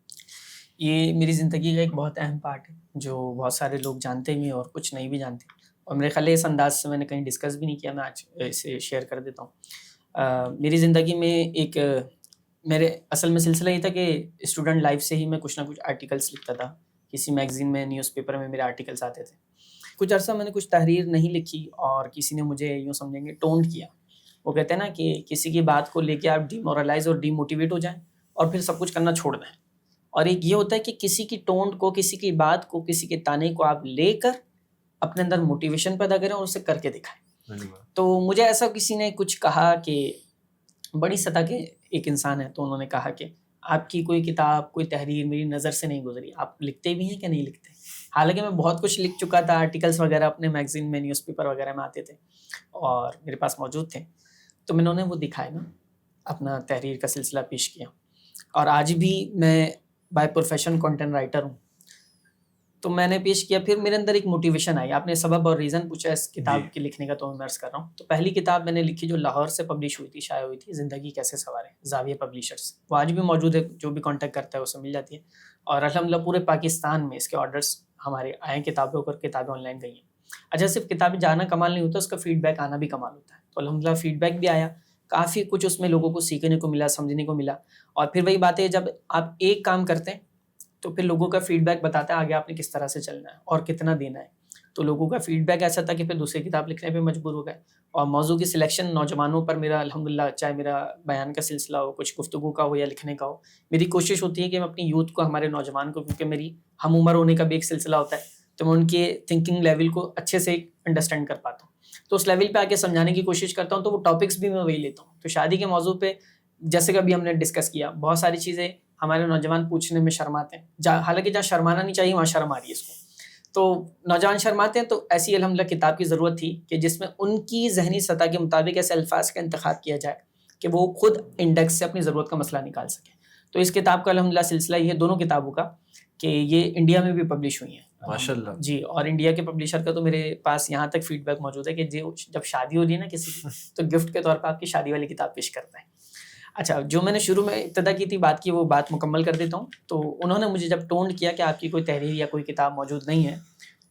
یہ میری زندگی کا ایک بہت اہم پارٹ ہے جو بہت سارے لوگ جانتے بھی ہیں اور کچھ نہیں بھی جانتے، اور میرے خیال ہے اس انداز سے میں نے کہیں ڈسکس بھی نہیں کیا. میں آج اسے شیئر کر دیتا ہوں. میری زندگی میں ایک میرے اصل میں سلسلہ یہ تھا کہ اسٹوڈنٹ لائف سے ہی میں کچھ نہ کچھ آرٹیکلس لکھتا تھا. کسی میگزین میں، نیوز پیپر میں میرے آرٹیکلس آتے تھے. کچھ عرصہ میں نے کچھ تحریر نہیں لکھی اور کسی نے مجھے یوں سمجھیں گے ٹونٹ کیا. وہ کہتے ہیں نا کہ کسی کی بات کو لے کے آپ ڈی مورلائز اور ڈی موٹیویٹ ہو جائیں اور پھر سب کچھ کرنا چھوڑ دیں. اور ایک یہ ہوتا ہے کہ کسی کی ٹونٹ کو، کسی کی بات کو، کسی کے تانے کو آپ لے کر اپنے اندر موٹیویشن پیدا کریں اور اسے کر کے دکھائیں. تو مجھے ایسا کسی نے کچھ کہا کہ بڑی سطح کے ایک انسان ہے، تو انہوں نے کہا کہ آپ کی کوئی کتاب، کوئی تحریر میری نظر سے نہیں گزری، آپ لکھتے بھی ہیں کہ نہیں لکھتے؟ حالانکہ میں بہت کچھ لکھ چکا تھا، آرٹیکلس وغیرہ اپنے میگزین میں، نیوز پیپر وغیرہ میں آتے تھے اور میرے پاس موجود تھے. تو میں نے وہ دکھائے نا، اپنا تحریر کا سلسلہ پیش کیا. اور آج بھی میں بائی پروفیشن کنٹینٹ رائٹر ہوں. تو میں نے پیش کیا، پھر میرے اندر ایک موٹیویشن آئی. آپ نے سبب اور ریزن پوچھا اس کتاب کے لکھنے کا، تو میں عرض کر رہا ہوں. تو پہلی کتاب میں نے لکھی جو لاہور سے پبلش ہوئی تھی، شائع ہوئی تھی، زندگی کیسے سنواریں، زاویہ پبلشرز. وہ آج بھی موجود ہے، جو بھی کانٹیکٹ کرتا ہے اسے مل جاتی ہے. اور الحمدللہ پورے پاکستان میں اس کے آرڈرس ہمارے آئے، کتابوں پر کتابیں آن لائن گئی ہیں. اچھا، صرف کتابیں جانا کمال نہیں ہوتا، اس کا فیڈ بیک آنا بھی کمال ہوتا ہے. تو الحمدللہ فیڈ بیک بھی آیا، کافی کچھ اس میں لوگوں کو سیکھنے کو ملا، سمجھنے کو ملا. اور پھر وہی بات ہے، جب آپ ایک کام کرتے ہیں تو پھر لوگوں کا فیڈ بیک بتاتا ہے آگے آپ نے کس طرح سے چلنا ہے اور کتنا دینا ہے. تو لوگوں کا فیڈ بیک ایسا تھا کہ پھر دوسری کتاب لکھنے پہ مجبور ہو گئے. اور موضوع کی سلیکشن نوجوانوں پر میرا الحمدللہ، چاہے میرا بیان کا سلسلہ ہو، کچھ گفتگو کا ہو یا لکھنے کا ہو، میری کوشش ہوتی ہے کہ میں اپنی یوتھ کو، ہمارے نوجوان کو، کیونکہ میری ہم عمر ہونے کا بھی ایک سلسلہ ہوتا ہے، تو میں ان کے تھنکنگ لیول کو اچھے سے انڈرسٹینڈ کر پاتا ہوں. تو اس لیول پہ آ کے سمجھانے کی کوشش کرتا ہوں. تو وہ ٹاپکس بھی میں وہی لیتا ہوں. تو شادی کے موضوع پہ جیسے کہ ابھی ہم نے ڈسکس کیا، بہت ساری چیزیں ہمارے نوجوان پوچھنے میں شرماتے ہیں، حالانکہ جہاں شرمانا نہیں چاہیے وہاں شرم آ رہی ہے اس کو. تو نوجوان شرماتے ہیں، تو ایسی الحمدللہ کتاب کی ضرورت تھی کہ جس میں ان کی ذہنی سطح کے مطابق ایسے الفاظ کا انتخاب کیا جائے کہ وہ خود انڈیکس سے اپنی ضرورت کا مسئلہ نکال سکیں. تو اس کتاب کا الحمدللہ سلسلہ یہ دونوں کتابوں کا کہ یہ انڈیا میں بھی پبلش ہوئی ہیں ماشاءاللہ جی. اور انڈیا کے پبلشر کا تو میرے پاس یہاں تک فیڈ بیک موجود ہے کہ جب شادی ہو رہی ہے نا کسی کی، تو گفٹ کے طور پہ آپ کی شادی والی کتاب پیش کرتا ہے. اچھا، جو میں نے شروع میں ابتدا کی تھی بات کی، وہ بات مکمل کر دیتا ہوں. تو انہوں نے مجھے جب ٹونڈ کیا کہ آپ کی کوئی تحریر یا کوئی کتاب موجود نہیں ہے،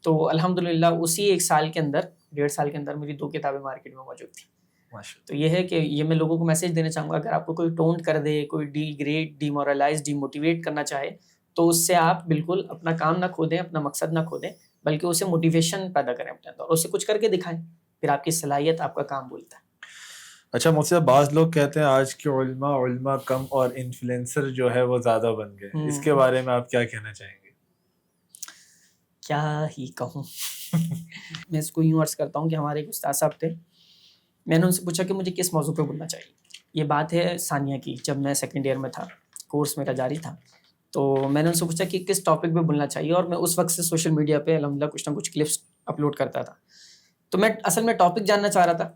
تو الحمدللہ اسی 1 سال کے اندر، 1.5 سال کے اندر میری 2 کتابیں مارکیٹ میں موجود تھیں. تو یہ ہے کہ یہ میں لوگوں کو میسج دینا چاہوں گا، اگر آپ کو کوئی ٹونٹ کر دے، کوئی degrade, demoralise, demotivate کرنا چاہے، تو اس سے آپ بالکل اپنا کام نہ کھو دیں، اپنا مقصد نہ کھو دیں، بلکہ اسے موٹیویشن پیدا کریں اپنے اندر، اور اسے کچھ کر کے دکھائیں. پھر آپ کی صلاحیت، آپ کا کام بولتا ہے. اچھا مجھ سے بعض لوگ کہتے ہیں آج کے علماء کم اور انفلوئنسر جو ہے وہ زیادہ بن گئے، اس کے بارے میں آپ کیا کہنا چاہیں گے؟ کیا ہی کہوں. میں اس کو یوں عرض کرتا ہوں کہ ہمارے ایک استاد صاحب تھے، میں نے ان سے پوچھا کہ مجھے کس موضوع پہ بولنا چاہیے. یہ بات ہے ثانیہ کی، جب میں 2nd ایئر میں تھا، کورس میرا جاری تھا. تو میں نے ان سے پوچھا کہ کس ٹاپک پہ بولنا چاہیے، اور میں اس وقت سے سوشل میڈیا پہ الحمدللہ کچھ نہ کچھ کلپس اپلوڈ کرتا تھا. تو میں اصل میں ٹاپک جاننا چاہ رہا تھا.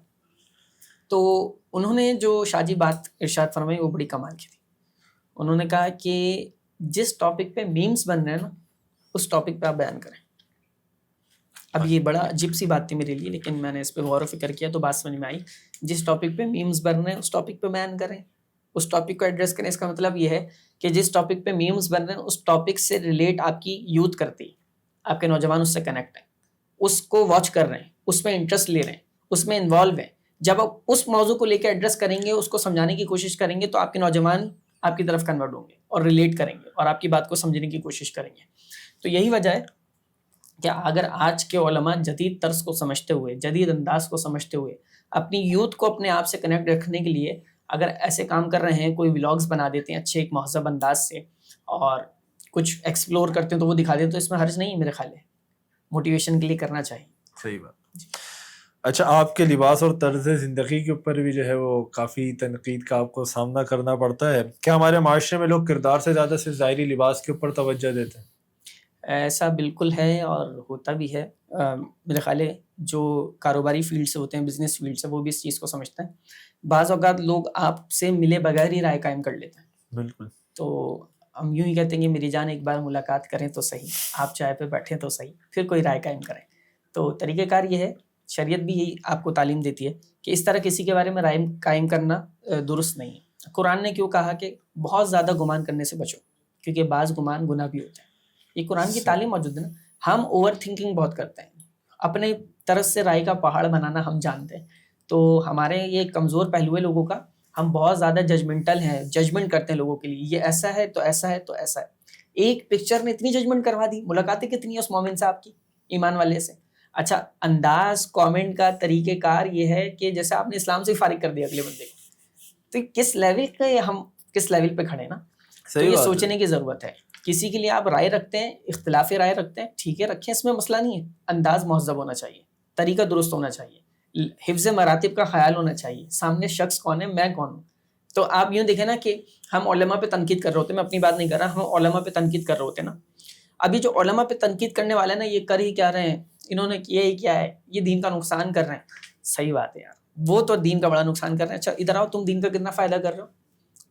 تو انہوں نے جو شاہ جی بات ارشاد فرمائی وہ بڑی کمال کی تھی. انہوں نے کہا کہ جس ٹاپک پہ میمز بن رہے ہیں نا، اس ٹاپک پہ آپ بیان کریں. اب یہ بڑا عجیب سی بات تھی میرے لیے، لیکن میں نے اس پہ غور و فکر کیا تو بات سمجھ میں آئی. جس ٹاپک پہ میمز بن رہے ہیں اس ٹاپک پہ بیان کریں، اس ٹاپک کو ایڈریس کریں. اس کا مطلب یہ ہے کہ جس ٹاپک پہ میمز بن رہے ہیں اس ٹاپک سے ریلیٹ آپ کی یوتھ کرتی ہے، آپ کے نوجوان اس سے کنیکٹ ہیں، اس کو واچ کر رہے ہیں، اس میں انٹرسٹ لے رہے ہیں، اس میں انوالو ہیں. جب آپ اس موضوع کو لے کے ایڈریس کریں گے، اس کو سمجھانے کی کوشش کریں گے، تو آپ کے نوجوان آپ کی طرف کنورٹ ہوں گے اور ریلیٹ کریں گے اور آپ کی بات کو سمجھنے کی کوشش کریں گے. تو یہی وجہ ہے کہ اگر آج کے علماء جدید طرز کو سمجھتے ہوئے، جدید انداز کو سمجھتے ہوئے، اپنی یوتھ کو اپنے آپ سے کنیکٹ رکھنے کے لیے اگر ایسے کام کر رہے ہیں، کوئی ولاگز بنا دیتے ہیں اچھے ایک مہذب انداز سے، اور کچھ ایکسپلور کرتے ہیں تو وہ دکھا دیتے ہیں، تو اس میں حرج نہیں ہے میرے خیال ہے. موٹیویشن کے لیے کرنا چاہیے. صحیح بات. اچھا، آپ کے لباس اور طرز زندگی کے اوپر بھی جو ہے وہ کافی تنقید کا آپ کو سامنا کرنا پڑتا ہے. کیا ہمارے معاشرے میں لوگ کردار سے زیادہ صرف ظاہری لباس کے اوپر توجہ دیتے ہیں؟ ایسا بالکل ہے اور ہوتا بھی ہے. میرے خیال ہے جو کاروباری فیلڈ سے ہوتے ہیں، بزنس فیلڈ سے، وہ بھی اس چیز کو سمجھتے ہیں. بعض اوقات لوگ آپ سے ملے بغیر ہی رائے قائم کر لیتے ہیں. بالکل. تو ہم یوں ہی کہتے ہیں کہ میری جان ایک بار ملاقات کریں تو صحیح، آپ چائے پہ بیٹھیں تو صحیح، پھر کوئی رائے قائم کریں. تو طریقہ کار یہ ہے، شریعت بھی یہی آپ کو تعلیم دیتی ہے کہ اس طرح کسی کے بارے میں رائے قائم کرنا درست نہیں ہے. قرآن نے کیوں کہا کہ بہت زیادہ گمان کرنے سے بچو، کیونکہ بعض گمان گناہ بھی ہوتے ہیں. یہ قرآن کی تعلیم موجود ہے نا. ہم اوور تھنکنگ بہت کرتے ہیں، اپنے طرف سے رائے کا پہاڑ بنانا ہم جانتے ہیں. تو ہمارے یہ ایک کمزور پہلو ہے لوگوں کا، ہم بہت زیادہ ججمنٹل ہیں، ججمنٹ کرتے ہیں لوگوں کے لیے، یہ ایسا ہے تو ایسا ہے تو ایسا ہے. ایک پکچر نے اتنی ججمنٹ کروا دی. ملاقاتیں کتنی ہیں اس مومن صاحب کی، ایمان والے سے. اچھا، انداز کامنٹ کا طریقہ کار یہ ہے کہ جیسے آپ نے اسلام سے فارغ کر دیا اگلے بندے کو، تو کس لیول پہ ہم کس لیول پہ کھڑے نا. تو یہ سوچنے کی ضرورت ہے. کسی کے لیے آپ رائے رکھتے ہیں، اختلافی رائے رکھتے ہیں، ٹھیک ہے رکھیں، اس میں مسئلہ نہیں ہے. انداز مہذب ہونا چاہیے، طریقہ درست ہونا چاہیے، حفظ مراتب کا خیال ہونا چاہیے، سامنے شخص کون ہے، میں کون ہوں. تو آپ یوں دیکھیں نا کہ ہم علماء پہ تنقید کر رہے ہوتے ہیں، میں اپنی بات نہیں کر رہا، ہم علماء پہ تنقید کر رہے ہوتے ہیں نا. ابھی جو علماء پہ تنقید کرنے والے نا، یہ کر ہی کیا رہے ہیں، انہوں نے کیا ہی کیا ہے، یہ دین کا نقصان کر رہے ہیں. صحیح بات ہے یار، وہ تو دین کا بڑا نقصان کر رہے ہیں. اچھا ادھر آؤ، تم دین کا کتنا فائدہ کر رہے ہو.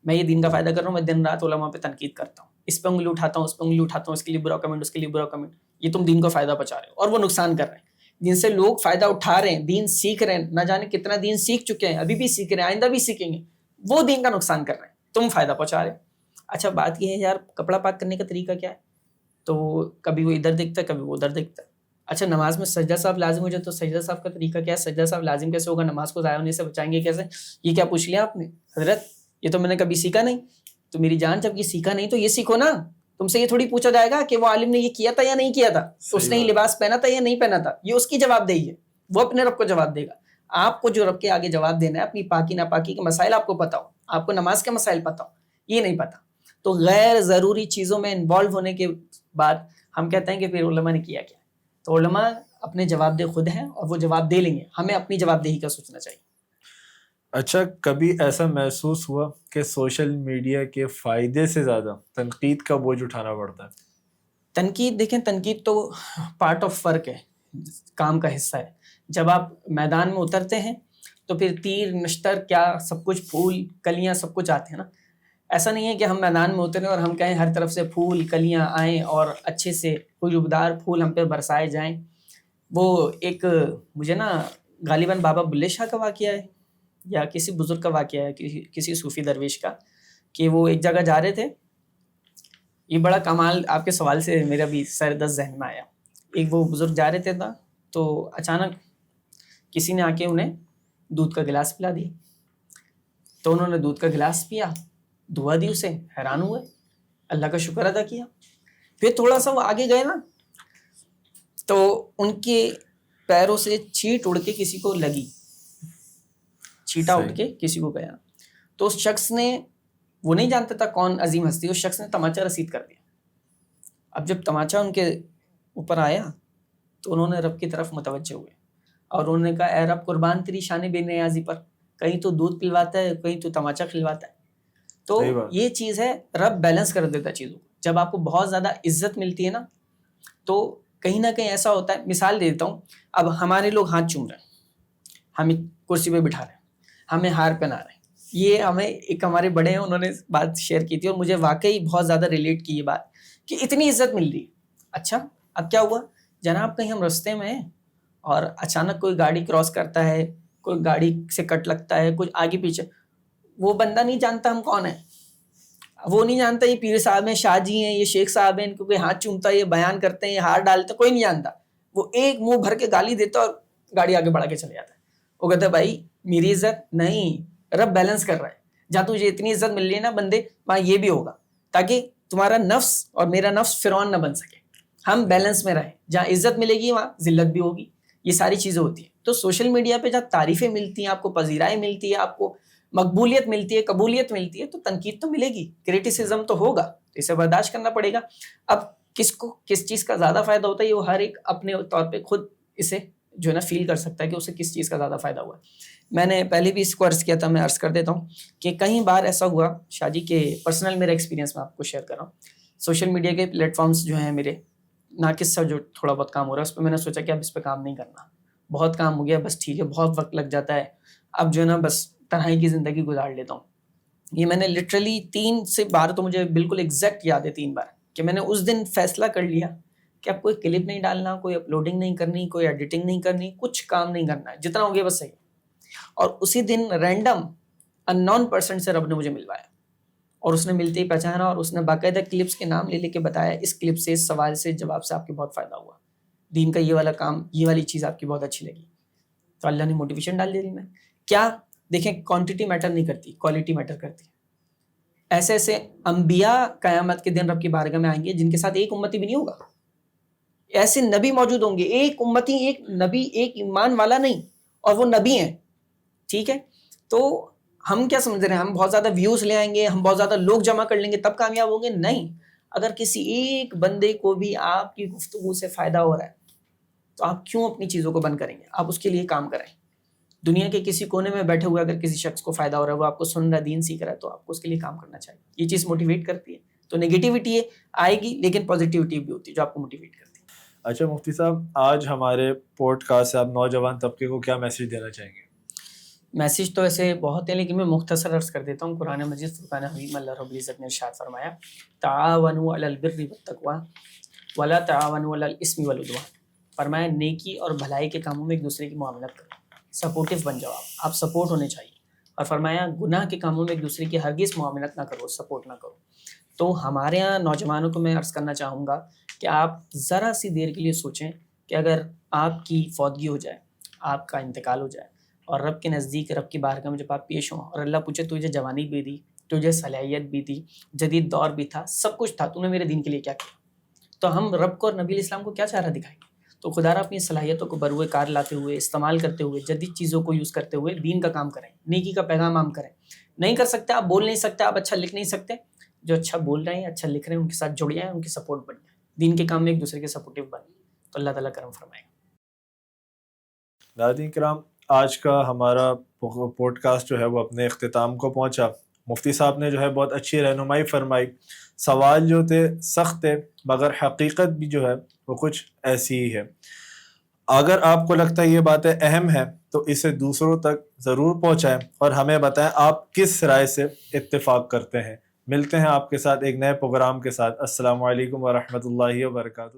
میں یہ دین کا فائدہ کر رہا ہوں، میں دن رات علماء پہ تنقید کرتا ہوں، اس پہ انگلی اٹھاتا ہوں، اس پہ انگلی اٹھاتا ہوں، اس کے لیے برا کمنٹ، اس کے لیے برا کمنٹ. یہ تم دین کو فائدہ پہنچا رہے ہو اور وہ نقصان کر رہے ہیں. جن سے لوگ فائدہ اٹھا رہے ہیں، دین سیکھ رہے ہیں، نہ جانے کتنا دین سیکھ چکے ہیں، ابھی بھی سیکھ رہے ہیں، آئندہ بھی سیکھیں گے، وہ دین کا نقصان کر رہے ہیں، تم فائدہ پہنچا رہے ہیں. اچھا بات یہ ہے یار، کپڑا پاک کرنے کا طریقہ کیا ہے؟ تو کبھی وہ ادھر دیکھتا ہے، کبھی وہ ادھر دیکھتا ہے. اچھا نماز میں سجدہ صاحب لازم ہو جائے تو سجدہ صاحب کا طریقہ کیا ہے؟ سجدہ صاحب لازم کیسے ہوگا؟ نماز کو ضائع ہونے سے بچائیں گے کیسے؟ یہ کیا پوچھ لیا آپ نے حضرت؟ یہ تو میں نے کبھی سیکھا نہیں. تو میری جان جب یہ سیکھا نہیں تو یہ سیکھو نا. تم سے یہ تھوڑی پوچھا جائے گا کہ وہ عالم نے یہ کیا تھا یا نہیں کیا تھا, اس نے یہ لباس پہنا تھا یا نہیں پہنا تھا. یہ اس کی جواب دہی ہے, وہ اپنے رب کو جواب دے گا. آپ کو جو رب کے آگے جواب دینا ہے, اپنی پاکی ناپاکی کے مسائل آپ کو پتا ہو, آپ کو نماز کے مسائل پتا ہو, یہ نہیں پتا. تو غیر ضروری چیزوں میں انوالو ہونے کے بعد ہم کہتے ہیں کہ پھر علماء نے کیا کیا. تو علماء اپنے جواب دہ خود ہیں اور وہ جواب دے لیں گے, ہمیں اپنی جواب دہی کا سوچنا چاہیے. اچھا, کبھی ایسا محسوس ہوا کہ سوشل میڈیا کے فائدے سے زیادہ تنقید کا بوجھ اٹھانا پڑتا ہے؟ تنقید دیکھیں, تنقید تو پارٹ آف ورک ہے, کام کا حصہ ہے. جب آپ میدان میں اترتے ہیں تو پھر تیر نشتر کیا سب کچھ, پھول کلیاں سب کچھ آتے ہیں نا. ایسا نہیں ہے کہ ہم میدان میں اتریں اور ہم کہیں ہر طرف سے پھول کلیاں آئیں اور اچھے سے خوشبودار پھول ہم پہ برسائے جائیں. وہ ایک مجھے نا غالباً بابا بلے شاہ کا واقعہ ہے یا کسی بزرگ کا واقعہ ہے, کسی صوفی درویش کا, کہ وہ ایک جگہ جا رہے تھے. یہ بڑا کمال آپ کے سوال سے میرا بھی سر دست ذہن میں آیا. ایک وہ بزرگ جا رہے تھے نا, تو اچانک کسی نے آ کے انہیں دودھ کا گلاس پلا دیا. تو انہوں نے دودھ کا گلاس پیا, دعا دی اسے, حیران ہوئے, اللہ کا شکر ادا کیا. پھر تھوڑا سا وہ آگے گئے نا, تو ان کے پیروں سے چھینٹ اڑ کے کسی کو لگی, چھینٹا اڑ کے کسی کو گیا. تو اس شخص نے, وہ نہیں جانتا تھا کون عظیم ہستی, اس شخص نے تماچا رسید کر دیا. اب جب تماچا ان کے اوپر آیا تو انہوں نے رب کی طرف متوجہ ہوئے اور انہوں نے کہا, اے رب قربان تیری شان بے نیازی پر, کہیں تو دودھ پلواتا ہے, کہیں تو تماچا کھلواتا ہے. تو یہ چیز ہے, رب بیلنس کر دیتا چیزوں کو. جب آپ کو بہت زیادہ عزت ملتی ہے نا, تو کہیں نہ کہیں ایسا ہوتا ہے. مثال دے دیتا ہوں, اب ہمارے لوگ ہاتھ چوم رہے ہیں, ہمیں کرسی پہ بٹھا رہے ہیں, ہمیں ہار پہنا رہے ہیں. یہ ہمیں ایک ہمارے بڑے ہیں, انہوں نے بات شیئر کی تھی اور مجھے واقعی بہت زیادہ ریلیٹ کی یہ بات, کہ اتنی عزت مل رہی ہے. اچھا اب کیا ہوا جناب, کہیں ہم رستے میں ہیں اور اچانک کوئی گاڑی کراس کرتا ہے, کوئی گاڑی سے کٹ لگتا ہے, کچھ آگے پیچھے, وہ بندہ نہیں جانتا ہم کون ہیں, وہ نہیں جانتا یہ پیر صاحب ہیں, شاہ جی ہیں, یہ شیخ صاحب ہیں, کیونکہ ہاتھ چومتا ہے, یہ بیان کرتے ہیں, یہ ہار ڈالتے, کوئی نہیں جانتا. وہ ایک منہ بھر کے گالی دیتا اور گاڑی آگے بڑھا کے چلے جاتا ہے. وہ کہتا ہے بھائی میری عزت نہیں, رب بیلنس کر رہا ہے. جہاں تجھے اتنی عزت مل رہی ہے نا بندے, وہاں یہ بھی ہوگا, تاکہ تمہارا نفس اور میرا نفس فرعون نہ بن سکے. ہم بیلنس میں رہیں, جہاں عزت ملے گی وہاں ذلت بھی ہوگی. یہ ساری چیزیں ہوتی ہیں. تو سوشل میڈیا پہ جہاں تعریفیں ملتی ہیں, آپ کو پذیرائی ملتی ہے, آپ کو مقبولیت ملتی ہے, قبولیت ملتی ہے, تو تنقید تو ملے گی, کریٹیسزم تو ہوگا, اسے برداشت کرنا پڑے گا. اب کس کو کس چیز کا زیادہ فائدہ ہوتا ہے, یہ وہ ہر ایک اپنے طور پہ خود اسے جو ہے نا فیل کر سکتا ہے کہ اسے کس چیز کا زیادہ فائدہ ہوا. میں نے پہلے بھی اس کو عرض کیا تھا, میں عرض کر دیتا ہوں کہ کئی بار ایسا ہوا شاہ جی کہ پرسنل میرا ایکسپیرینس میں آپ کو شیئر کر رہا ہوں. سوشل میڈیا کے پلیٹ فارمس جو ہیں میرے, ناقص سا جو تھوڑا بہت کام ہو رہا ہے, اس پہ میں نے سوچا کہ اب اس پہ کام نہیں کرنا, بہت کام ہو گیا, بس ٹھیک ہے, بہت وقت لگ جاتا ہے, اب جو ہے نا بس تنہائی کی زندگی گزار لیتا ہوں. یہ میں نے لٹرلی 3 سے بار, تو مجھے بالکل ایگزیکٹ یاد ہے 3 بار, کہ میں نے اس دن فیصلہ کر لیا کہ اب کوئی کلپ نہیں ڈالنا, کوئی اپلوڈنگ نہیں کرنی, کوئی ایڈیٹنگ نہیں کرنی, کچھ کام نہیں کرنا ہے, جتنا ہو گیا بس صحیح. اور اسی دن رینڈم ان نون پرسن سے رب نے مجھے ملوایا, اور اس نے ملتے ہی پہچانا, اور اس نے باقاعدہ کلپس کے نام لے لے کے بتایا, اس کلپ سے, اس سوال سے, جواب سے آپ کے بہت فائدہ ہوا, دین کا یہ والا کام, یہ والی چیز آپ کی بہت اچھی لگی. تو اللہ نے موٹیویشن ڈال دی دل میں. کیا دیکھیں, کوانٹٹی میٹر نہیں کرتی, کوالٹی میٹر کرتی ہے. ایسے ایسے انبیاء قیامت کے دن رب کی بارگاہ میں آئیں گے جن کے ساتھ ایک امتی بھی نہیں ہوگا. ایسے نبی موجود ہوں گے, ایک امتی, ایک نبی, ایک ایمان والا نہیں, اور وہ نبی ہیں. ٹھیک ہے, تو ہم کیا سمجھ رہے ہیں, ہم بہت زیادہ ویوز لے آئیں گے, ہم بہت زیادہ لوگ جمع کر لیں گے تب کامیاب ہوں گے. نہیں, اگر کسی ایک بندے کو بھی آپ کی گفتگو سے فائدہ ہو رہا ہے تو آپ کیوں اپنی چیزوں کو بند کریں گے, آپ اس کے لیے کام کریں. دنیا کے کسی کونے میں بیٹھے ہوئے اگر کسی شخص کو فائدہ ہو رہا ہے, وہ آپ کو سن رہا ہے, دین سیکھ رہا ہے, تو آپ کو اس کے لیے کام کرنا چاہیے. یہ چیز موٹیویٹ کرتی ہے. تو نیگیٹیوٹی آئے گی, لیکن پازیٹیوٹی بھی ہوتی ہے جو آپ کو موٹیویٹ کرتی ہے. اچھا مفتی صاحب, آج ہمارے پوڈ کاسٹ سے آپ نوجوان طبقے کو کیا میسج دینا چاہیں گے؟ میسج تو ایسے بہت ہیں, لیکن میں مختصر عرض کر دیتا ہوں. قرآن مجید فرقان حمید میں اللہ رب العزت نے ارشاد فرمایا, تعاونوا علی البر والتقوی ولا تعاونوا علی الاثم والعدوان. فرمایا نیکی اور بھلائی کے کاموں میں ایک دوسرے کی معاملت کرو, سپورٹیو بن جاؤ, آپ سپورٹ ہونے چاہیے. اور فرمایا گناہ کے کاموں میں ایک دوسرے کی ہرگز معاملت نہ کرو, سپورٹ نہ کرو. تو ہمارے یہاں نوجوانوں کو میں عرض کرنا چاہوں گا کہ آپ ذرا سی دیر کے لیے سوچیں کہ اگر آپ کی فوتگی ہو جائے, آپ کا انتقال ہو جائے, اور رب کے نزدیک, رب کی بارگاہ میں جب آپ پیش ہوں اور اللہ پوچھے تجھے جوانی بھی دی, تجھے صلاحیت بھی تھی، جدید دور بھی تھا، سب کچھ تھا، تو نے میرے دین کے لیے کیا کیا؟ تو ہم رب کو اور نبی علیہ السلام کو کیا چارہ دکھائیں گے؟ تو خدا را اپنی صلاحیتوں کو بروئے کار لاتے ہوئے، استعمال کرتے ہوئے، جدید چیزوں کو یوز کرتے ہوئے دین کا کام کریں، نیکی کا پیغام عام کریں۔ نہیں کر سکتے، آپ بول نہیں سکتے، آپ اچھا لکھ نہیں سکتے، جو اچھا بول رہے ہیں، اچھا لکھ رہے ہیں، ان کے ساتھ جڑ جائیں، ان کی سپورٹ بن جائیں، دین کے کام میں ایک دوسرے کے سپورٹیو بنیں، تو اللہ تعالیٰ کرم فرمائے گا۔ ناظرین کرام، آج کا ہمارا پوڈ کاسٹ جو ہے وہ اپنے اختتام کو پہنچا۔ مفتی صاحب نے جو ہے بہت اچھی رہنمائی فرمائی، سوال جو تھے سخت تھے مگر حقیقت بھی جو ہے وہ کچھ ایسی ہی ہے۔ اگر آپ کو لگتا ہے یہ باتیں اہم ہیں تو اسے دوسروں تک ضرور پہنچائیں اور ہمیں بتائیں آپ کس رائے سے اتفاق کرتے ہیں۔ ملتے ہیں آپ کے ساتھ ایک نئے پروگرام کے ساتھ۔ السلام علیکم ورحمۃ اللہ وبرکاتہ۔